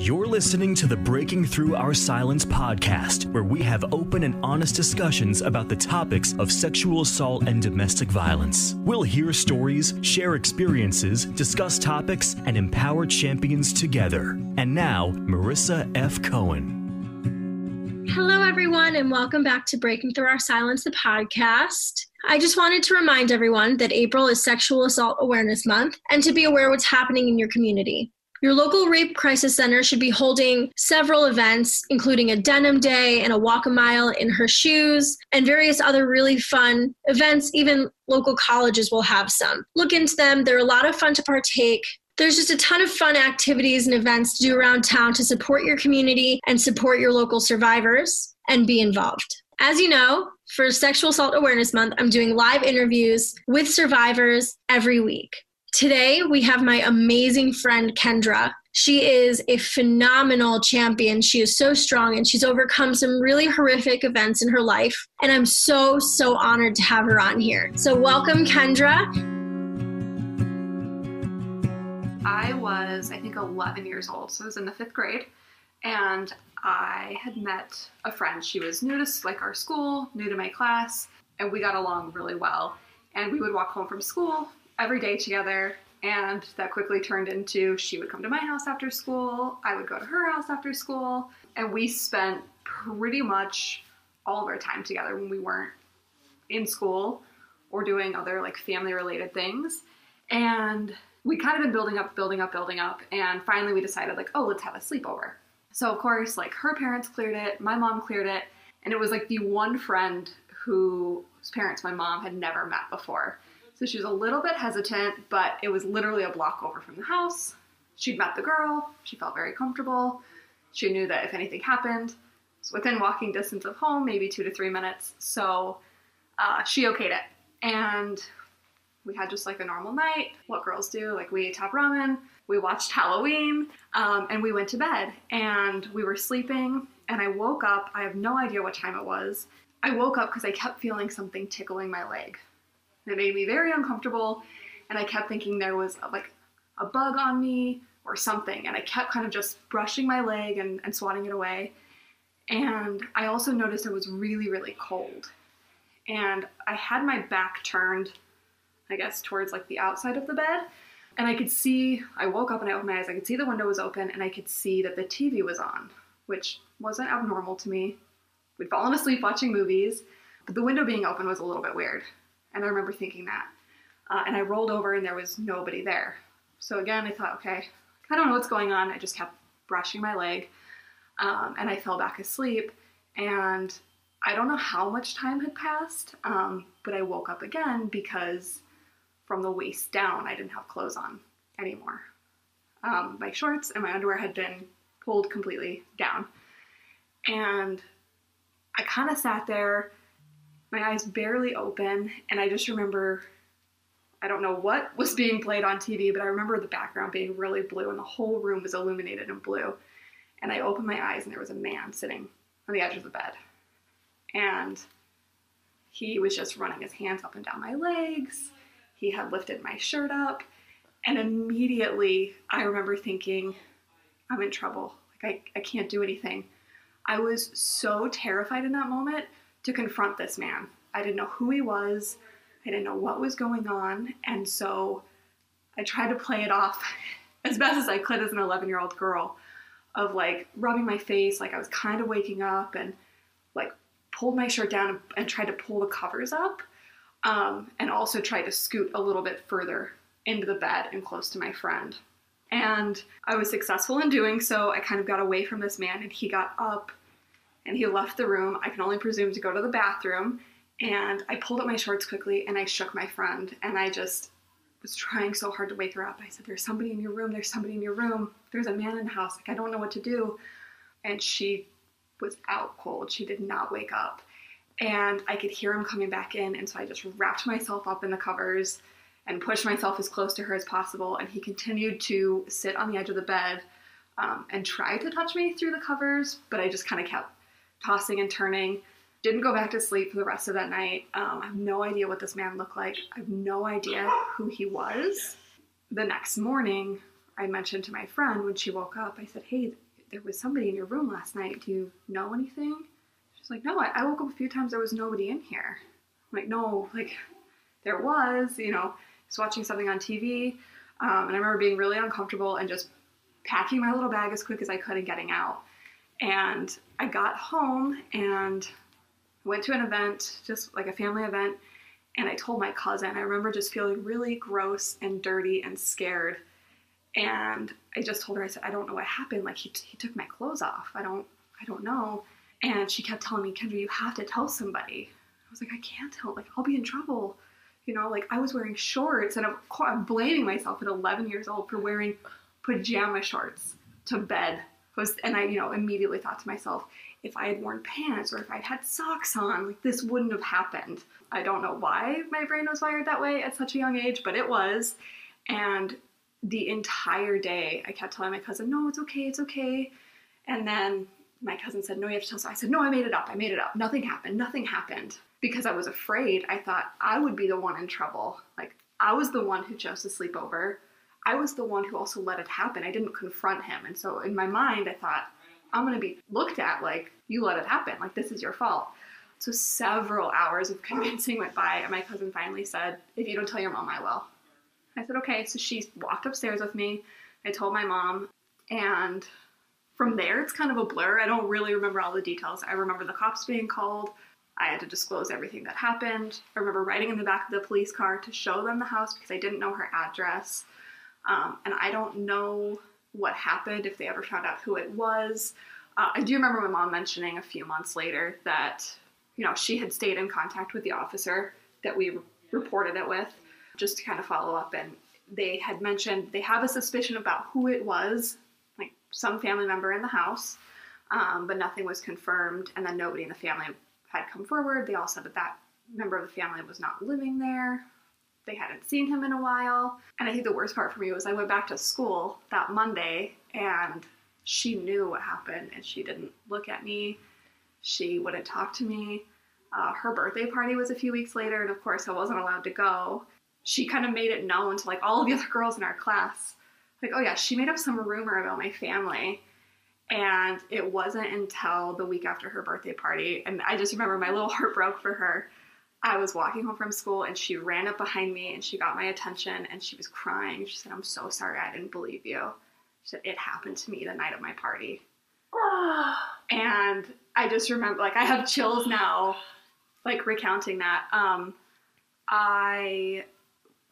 You're listening to the Breaking Through Our Silence podcast, where we have open and honest discussions about the topics of sexual assault and domestic violence. We'll hear stories, share experiences, discuss topics, and empower champions together. And now, Marissa F. Cohen. Hello, everyone, and welcome back to Breaking Through Our Silence, the podcast. I just wanted to remind everyone that April is Sexual Assault Awareness Month and to be aware of what's happening in your community. Your local rape crisis center should be holding several events, including a denim day and a walk a mile in her shoes, and various other really fun events. Even local colleges will have some. Look into them. They're a lot of fun to partake. There's just a ton of fun activities and events to do around town to support your community and support your local survivors and be involved. As you know, for Sexual Assault Awareness Month, I'm doing live interviews with survivors every week. Today, we have my amazing friend, Kendra. She is a phenomenal champion. She is so strong, and she's overcome some really horrific events in her life. And I'm so honored to have her on here. So welcome, Kendra. I was, 11 years old. So I was in the 5th grade. And I had met a friend. She was new to our school, new to my class, and we got along really well. And we would walk home from school every day together, and that quickly turned into she would come to my house after school, I would go to her house after school, and we spent pretty much all of our time together when we weren't in school or doing other family related things. And we kind of been building up, and finally we decided let's have a sleepover. So of course her parents cleared it, my mom cleared it, and it was the one friend whose parents my mom had never met before. So she was a little bit hesitant, but it was literally a block over from the house. She'd met the girl. She felt very comfortable. She knew that if anything happened, it's within walking distance of home, maybe 2 to 3 minutes. So she okayed it. And we had just a normal night, what girls do. We ate top ramen, we watched Halloween, and we went to bed. And we were sleeping, and I woke up. I have no idea what time it was. I woke up because I kept feeling something tickling my leg. It made me very uncomfortable, and I kept thinking there was a bug on me or something, and I kept kind of just brushing my leg and swatting it away. And I also noticed it was really, really cold. And I had my back turned, towards the outside of the bed, and I woke up and I opened my eyes, I could see the window was open, and I could see that the TV was on, which wasn't abnormal to me. We'd fallen asleep watching movies, but the window being open was a little bit weird. And I remember thinking that. And I rolled over and there was nobody there. So again, I thought, okay, I don't know what's going on. I just kept brushing my leg. And I fell back asleep. And I don't know how much time had passed, but I woke up again because from the waist down, I didn't have clothes on anymore. My shorts and my underwear had been pulled completely down. And I kind of sat there, my eyes barely open, and I just remember, I don't know what was being played on TV, but I remember the background being really blue and the whole room was illuminated in blue. And I opened my eyes and there was a man sitting on the edge of the bed. And he was just running his hands up and down my legs. He had lifted my shirt up. And immediately I remember thinking, I'm in trouble. I can't do anything. I was so terrified in that moment to confront this man. I didn't know who he was. I didn't know what was going on. And so I tried to play it off as best as I could as an 11-year-old girl of rubbing my face I was kind of waking up, and pulled my shirt down and tried to pull the covers up, and also tried to scoot a little bit further into the bed and close to my friend. And I was successful in doing so. I kind of got away from this man, and he got up and he left the room. I can only presume to go to the bathroom. And I pulled up my shorts quickly and I shook my friend. And I just was trying so hard to wake her up. I said, there's somebody in your room. There's somebody in your room. There's a man in the house. I don't know what to do. And she was out cold. She did not wake up. And I could hear him coming back in. And so I just wrapped myself up in the covers and pushed myself as close to her as possible. And he continued to sit on the edge of the bed and try to touch me through the covers. But I just kind of kept tossing and turning. Didn't go back to sleep for the rest of that night. I have no idea what this man looked like. I have no idea who he was. The next morning, I mentioned to my friend when she woke up, I said, hey, there was somebody in your room last night. Do you know anything? She's like, no, I woke up a few times. There was nobody in here. I'm like, no, like there was, just watching something on TV. And I remember being really uncomfortable and just packing my little bag as quick as I could and getting out. And I got home and went to an event, just like a family event. And I told my cousin. I remember just feeling really gross and dirty and scared. And I just told her, I said, I don't know what happened. Like he took my clothes off. I don't know. And she kept telling me, Kendra, you have to tell somebody. I was like, I can't tell. Like, I'll be in trouble. Like I was wearing shorts, and I'm blaming myself at 11 years old for wearing pajama shorts to bed. And I, immediately thought to myself, if I had worn pants or if I'd had socks on, like this wouldn't have happened. I don't know why my brain was wired that way at such a young age, but it was. And the entire day I kept telling my cousin, no, it's okay, it's okay. And then my cousin said, no, you have to tell someone. I said, no, I made it up. Nothing happened. Because I was afraid. I thought I would be the one in trouble. Like, I was the one who chose to sleep over. I was the one who also let it happen. I didn't confront him. And so in my mind, I thought, I'm going to be looked at like, you let it happen. Like, this is your fault. So several hours of convincing went by, and my cousin finally said, if you don't tell your mom, I will. I said, okay. So she walked upstairs with me. I told my mom, and from there, it's kind of a blur. I don't really remember all the details. I remember the cops being called. I had to disclose everything that happened. I remember riding in the back of the police car to show them the house because I didn't know her address. And I don't know what happened, if they ever found out who it was. I do remember my mom mentioning a few months later that, she had stayed in contact with the officer that we reported it with, just to kind of follow up. And they had mentioned they have a suspicion about who it was, like some family member in the house, but nothing was confirmed. And then nobody in the family had come forward. They all said that member of the family was not living there. They hadn't seen him in a while. And I think the worst part for me was I went back to school that Monday, and she knew what happened, and she didn't look at me. She wouldn't talk to me. Her birthday party was a few weeks later, and of course I wasn't allowed to go. She kind of made it known to like all of the other girls in our class, like, oh yeah, she made up some rumor about my family. And it wasn't until the week after her birthday party, and I just remember my little heart broke for her. I was walking home from school, and she ran up behind me, and she got my attention, and she was crying. She said, I'm so sorry, I didn't believe you. She said, it happened to me the night of my party. And I just remember, like, I have chills now, like, recounting that.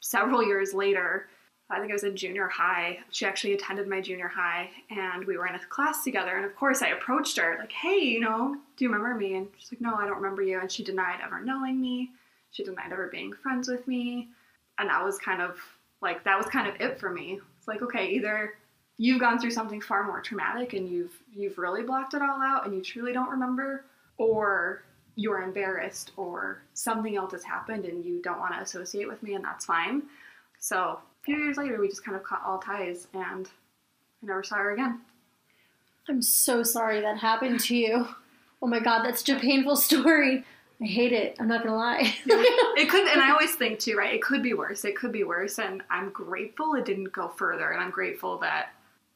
Several years later, I think I was in junior high. She actually attended my junior high, and we were in a class together. And of course I approached her like, hey, do you remember me? And she's like, no, I don't remember you. And she denied ever knowing me. She denied ever being friends with me. And that was kind of it for me. It's like, okay, either you've gone through something far more traumatic and you've really blocked it all out and you truly don't remember, or you're embarrassed or something else has happened and you don't want to associate with me, and that's fine. So a few years later, we just kind of cut all ties, and I never saw her again. I'm so sorry that happened to you. Oh my God, that's such a painful story. I hate it. I'm not going to lie. It could, and I always think too, right? It could be worse. And I'm grateful it didn't go further. And I'm grateful that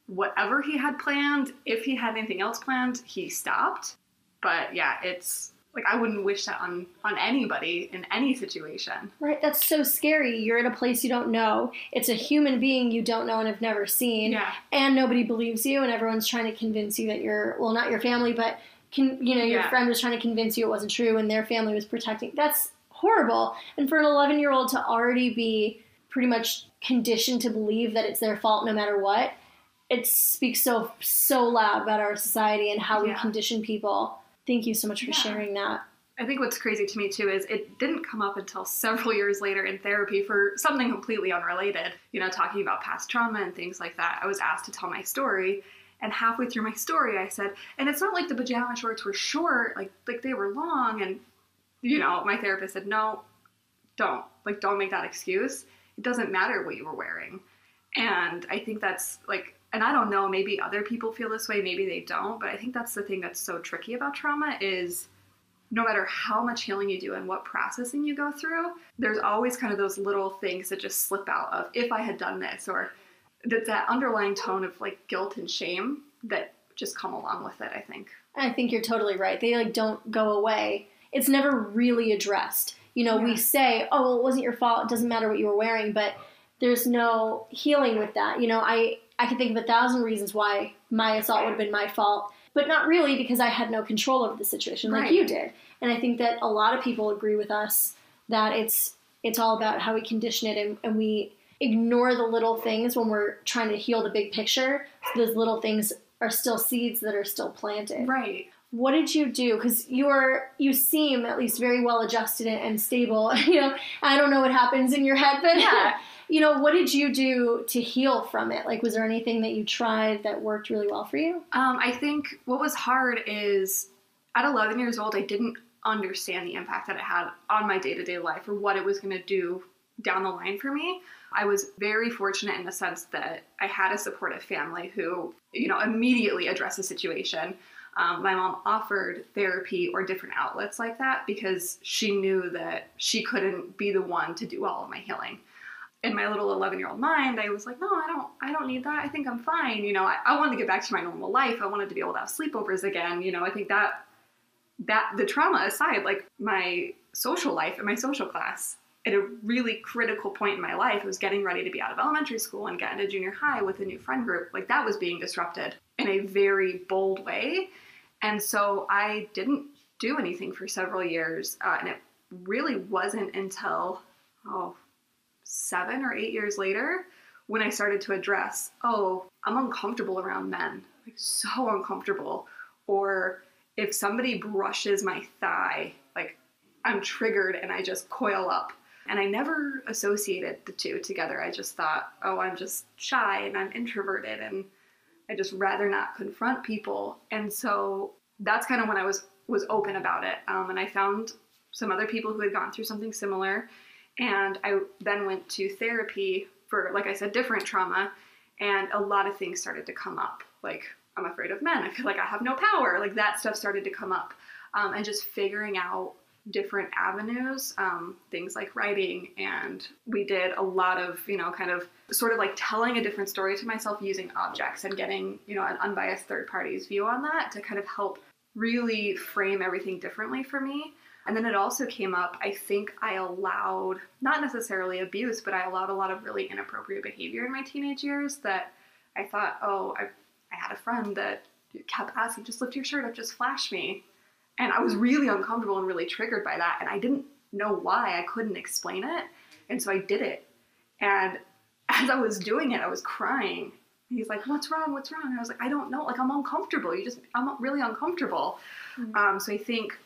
whatever he had planned, if he had anything else planned, he stopped. But yeah, it's like, I wouldn't wish that on anybody in any situation. Right. That's so scary. You're in a place you don't know. It's a human being you don't know and have never seen. Yeah. And nobody believes you, and everyone's trying to convince you that not your family, but your friend was trying to convince you it wasn't true, and their family was protecting. That's horrible. And for an 11-year-old to already be pretty much conditioned to believe that it's their fault no matter what, it speaks so loud about our society and how we condition people. Thank you so much for sharing that. I think what's crazy to me too is it didn't come up until several years later in therapy for something completely unrelated, talking about past trauma and things like that. I was asked to tell my story, and halfway through my story I said, and it's not like the pajama shorts were short, like they were long, and my therapist said, no, don't make that excuse. It doesn't matter what you were wearing. And I think that's and I don't know, maybe other people feel this way, maybe they don't, but I think that's the thing that's so tricky about trauma is no matter how much healing you do and what processing you go through, there's always kind of those little things that just slip out of, if I had done this, or that underlying tone of guilt and shame that just come along with it, I think. I think you're totally right. They like don't go away. It's never really addressed. You know, we say, oh, well, it wasn't your fault. It doesn't matter what you were wearing, but there's no healing with that. You know, I can think of 1,000 reasons why my assault would have been my fault, but not really, because I had no control over the situation like you did. And I think that a lot of people agree with us that it's all about how we condition it, and we ignore the little things when we're trying to heal the big picture. So those little things are still seeds that are still planted. Right. What did you do? Because you seem at least very well adjusted and stable. You know, I don't know what happens in your head, but you know, what did you do to heal from it? Like, was there anything that you tried that worked really well for you? I think what was hard is at 11 years old, I didn't understand the impact that it had on my day-to-day life or what it was going to do down the line for me. I was very fortunate in the sense that I had a supportive family who, you know, immediately addressed the situation. My mom offered therapy or different outlets like that because she knew that she couldn't be the one to do all of my healing. In my little 11-year-old mind, I was like, no, I don't need that. I think I'm fine. You know, I wanted to get back to my normal life. I wanted to be able to have sleepovers again. You know, I think that the trauma aside, like my social life and my social class, at a really critical point in my life, I was getting ready to be out of elementary school and get into junior high with a new friend group. Like, that was being disrupted in a very bold way. And so I didn't do anything for several years. And it really wasn't until, 7 or 8 years later when I started to address, I'm uncomfortable around men, like so uncomfortable. Or if somebody brushes my thigh, like I'm triggered and I just coil up. And I never associated the two together. I just thought, I'm just shy and I'm introverted and I just rather not confront people. And so that's kind of when I was open about it. And I found some other people who had gone through something similar. And I then went to therapy for, like I said, different trauma. And a lot of things started to come up. Like, I'm afraid of men. I feel like I have no power. Like, that stuff started to come up. And just figuring out different avenues, things like writing. And we did a lot of, you know, kind of sort of like telling a different story to myself using objects and getting, you know, an unbiased third party's view on that to kind of help really frame everything differently for me. And then it also came up, I think I allowed, not necessarily abuse, but I allowed a lot of really inappropriate behavior in my teenage years that I thought, I had a friend that kept asking, just lift your shirt up, just flash me. And I was really uncomfortable and really triggered by that. And I didn't know why. I couldn't explain it. And so I did it. And as I was doing it, I was crying. And he's like, what's wrong? What's wrong? And I was like, I don't know. Like, I'm uncomfortable. I'm really uncomfortable. Mm-hmm. So I think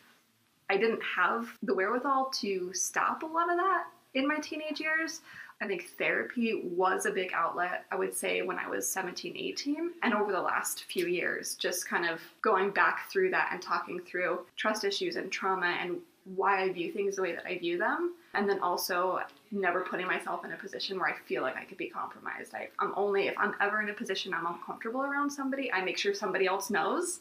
I didn't have the wherewithal to stop a lot of that in my teenage years. I think therapy was a big outlet, I would say, when I was 17, 18. And over the last few years, just kind of going back through that and talking through trust issues and trauma and why I view things the way that I view them. And then also never putting myself in a position where I feel like I could be compromised. If I'm ever in a position I'm uncomfortable around somebody, I make sure somebody else knows.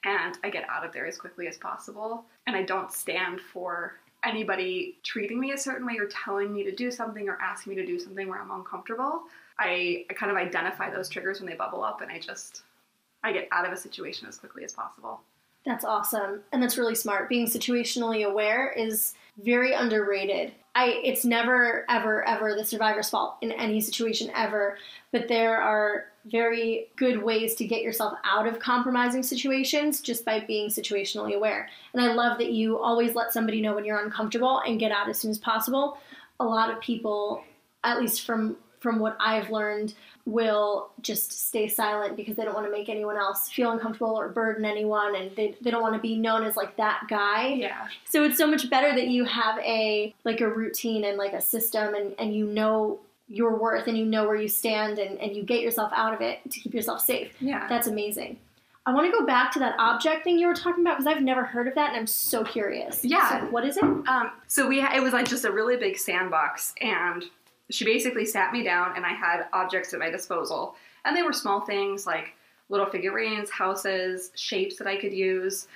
And I get out of there as quickly as possible. And I don't stand for anybody treating me a certain way or telling me to do something or asking me to do something where I'm uncomfortable. I kind of identify those triggers when they bubble up and I get out of a situation as quickly as possible. That's awesome. And that's really smart. Being situationally aware is very underrated. It's never, ever, ever the survivor's fault in any situation ever. But there are very good ways to get yourself out of compromising situations just by being situationally aware. And I love that you always let somebody know when you're uncomfortable and get out as soon as possible. A lot of people, at least from what I've learned, will just stay silent because they don't want to make anyone else feel uncomfortable or burden anyone, and they don't want to be known as like that guy. Yeah. So it's so much better that you have a routine and like a system and you know your worth and you know where you stand and you get yourself out of it to keep yourself safe. Yeah. That's amazing. I want to go back to that object thing you were talking about because I've never heard of that and I'm so curious. Yeah. So what is it? It was like just a really big sandbox, and she basically sat me down and I had objects at my disposal. And they were small things like little figurines, houses, shapes that I could use.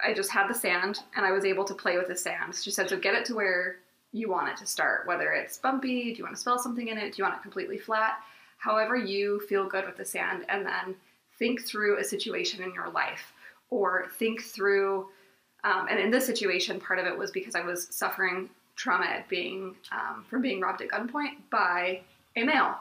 I just had the sand and I was able to play with the sand. She said, so get it to where you want it to start, whether it's bumpy, do you want to spell something in it, do you want it completely flat, however you feel good with the sand, and then think through a situation in your life, or think through, and in this situation, part of it was because I was suffering trauma at from being robbed at gunpoint by a male.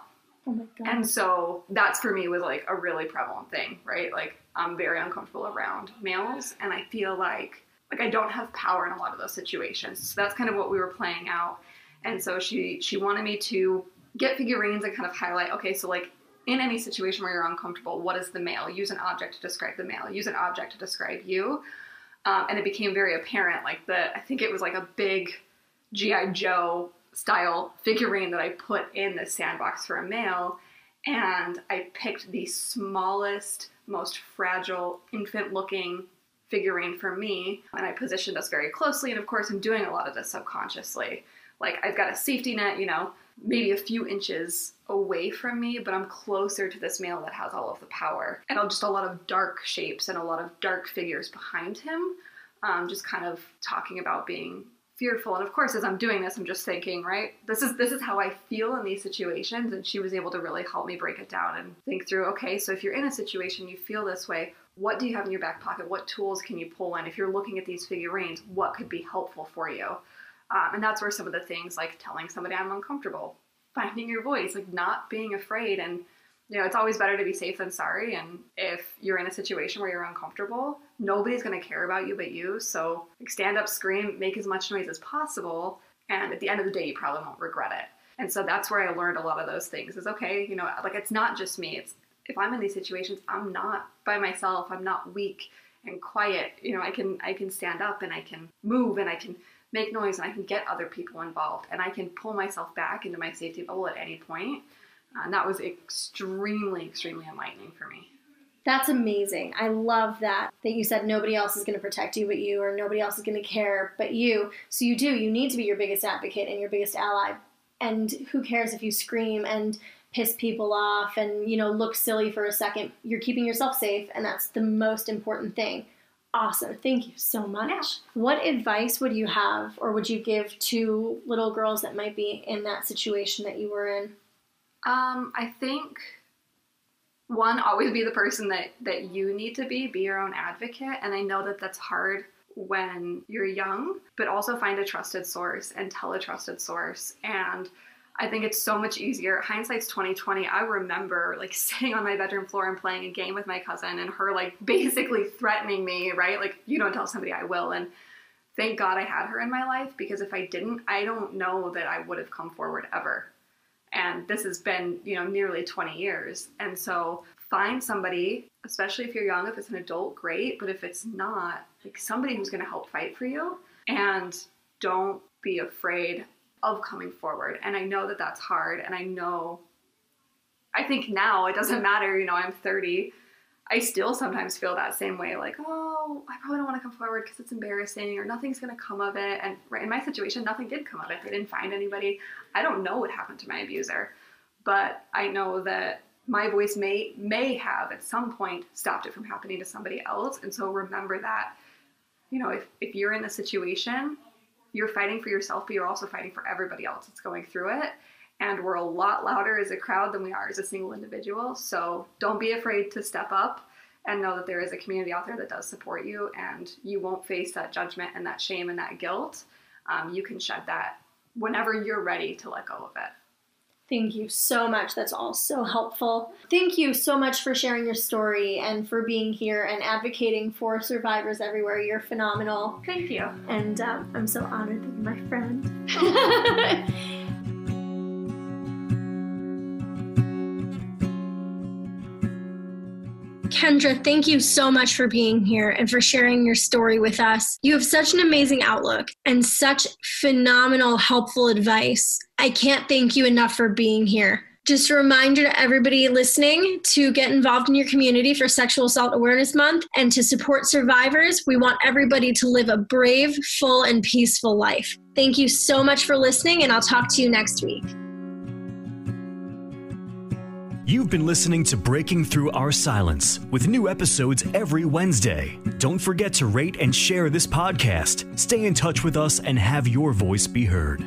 Oh my God. And so that's for me was like a really prevalent thing, right? Like I'm very uncomfortable around males, and I feel like I don't have power in a lot of those situations. So that's kind of what we were playing out. And so she wanted me to get figurines and kind of highlight, okay, so like in any situation where you're uncomfortable, what is the male? Use an object to describe the male. Use an object to describe you. And it became very apparent, like I think it was like a big G.I. Joe style figurine that I put in the sandbox for a male. And I picked the smallest, most fragile, infant-looking figurine for me. And I positioned us very closely. And of course, I'm doing a lot of this subconsciously. Like I've got a safety net, maybe a few inches away from me, but I'm closer to this male that has all of the power. And just a lot of dark shapes and a lot of dark figures behind him, just kind of talking about being fearful. And of course, as I'm doing this, I'm just thinking, right, this is how I feel in these situations. And she was able to really help me break it down and think through, okay, so if you're in a situation, you feel this way, what do you have in your back pocket? What tools can you pull in? If you're looking at these figurines, what could be helpful for you? And that's where some of the things like telling somebody I'm uncomfortable, finding your voice, like not being afraid. And, it's always better to be safe than sorry. And if you're in a situation where you're uncomfortable, nobody's going to care about you but you. So like, stand up, scream, make as much noise as possible. And at the end of the day, you probably won't regret it. And so that's where I learned a lot of those things is, okay, like it's not just me. It's if I'm in these situations, I'm not by myself. I'm not weak and quiet. I can stand up and I can move and I can make noise and I can get other people involved and I can pull myself back into my safety bubble at any point. And that was extremely, extremely enlightening for me. That's amazing. I love that you said nobody else is going to protect you but you, or nobody else is going to care but you. So you need to be your biggest advocate and your biggest ally. And who cares if you scream and piss people off and, look silly for a second. You're keeping yourself safe, and that's the most important thing. Awesome. Thank you so much. Yeah. What advice would you have or would you give to little girls that might be in that situation that you were in? I think, one, always be the person that you need to be your own advocate. And I know that that's hard when you're young, but also find a trusted source and tell a trusted source. And I think it's so much easier. Hindsight's 2020. I remember like sitting on my bedroom floor and playing a game with my cousin and her like basically threatening me, right? Like, you don't tell somebody, I will. And thank God I had her in my life, because if I didn't, I don't know that I would have come forward ever. And this has been, nearly 20 years. And so find somebody, especially if you're young, if it's an adult, great. But if it's not, like somebody who's going to help fight for you, and don't be afraid of coming forward. And I know that that's hard. And I think now it doesn't matter, I'm 30. I still sometimes feel that same way, like, oh, I probably don't want to come forward because it's embarrassing or nothing's going to come of it. And right in my situation, nothing did come of it. They didn't find anybody. I don't know what happened to my abuser, but I know that my voice may have at some point stopped it from happening to somebody else. And so remember that, if you're in a situation, you're fighting for yourself, but you're also fighting for everybody else that's going through it. And we're a lot louder as a crowd than we are as a single individual. So don't be afraid to step up and know that there is a community out there that does support you, and you won't face that judgment and that shame and that guilt. You can shed that whenever you're ready to let go of it. Thank you so much. That's all so helpful. Thank you so much for sharing your story and for being here and advocating for survivors everywhere. You're phenomenal. Thank you. And I'm so honored that you're my friend. Kendra, thank you so much for being here and for sharing your story with us. You have such an amazing outlook and such phenomenal, helpful advice. I can't thank you enough for being here. Just a reminder to everybody listening to get involved in your community for Sexual Assault Awareness Month and to support survivors. We want everybody to live a brave, full, and peaceful life. Thank you so much for listening, and I'll talk to you next week. You've been listening to Breaking Through Our Silence with new episodes every Wednesday. Don't forget to rate and share this podcast. Stay in touch with us and have your voice be heard.